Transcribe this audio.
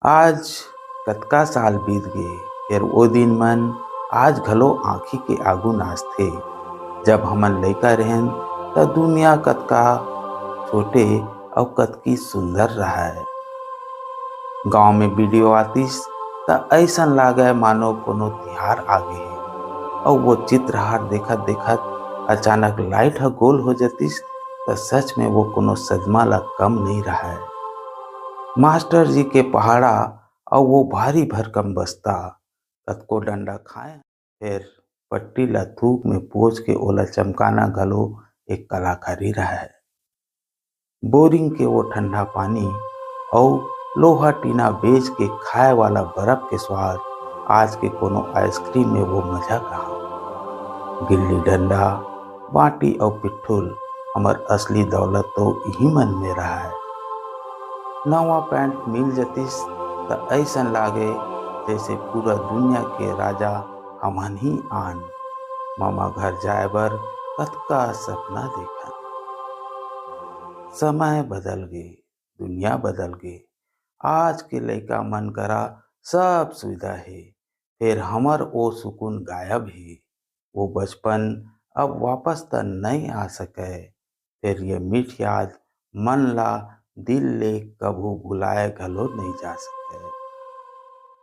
आज कतका साल बीत गए फिर वो दिन मन आज घलो आँखी के आगू नाचथे। जब हमन लइका रहेन त दुनिया कतका छोटे अउ कतकी सुंदर रहय। गाँव में वीडियो आतिस त अइसन लागय मानो कोनो तिहार आगे हे। अउ वो चित्रहार देखत देखत अचानक लाइट ह गोल हो जतिस त सच में वो कोनो सदमा ला कम नहीं रहय। मास्टर जी के पहाड़ा और वो भारी भरकम बस्ता कतको डंडा खाए फिर पट्टी ला थूक में पोंछ के ओला चमकाना घलो एक कलाकारी रहा। बोरिंग के वो ठंडा पानी और लोहा टीना बेच के खाए वाला बर्फ के स्वाद आज के कोनो आइसक्रीम में वो मजा कहा। गिल्ली डंडा बाटी और पिट्ठुल हमर असली दौलत तो यही मन में रहा है। नवा पैंट मिल जतिस त ऐसन लागे जैसे पूरा दुनिया के राजा हमन ही आन। मामा घर जाए बर कतका सपना देखन। समय बदल गए, दुनिया बदल गए। आज के लइका मन करा सब सुविधा है फिर हमर वो सुकून गायब है। वो बचपन अब वापस त नहीं आ सके। फिर ये मीठ याद मन ला दिल ले कभू भुलाए घलो नहीं जा सके।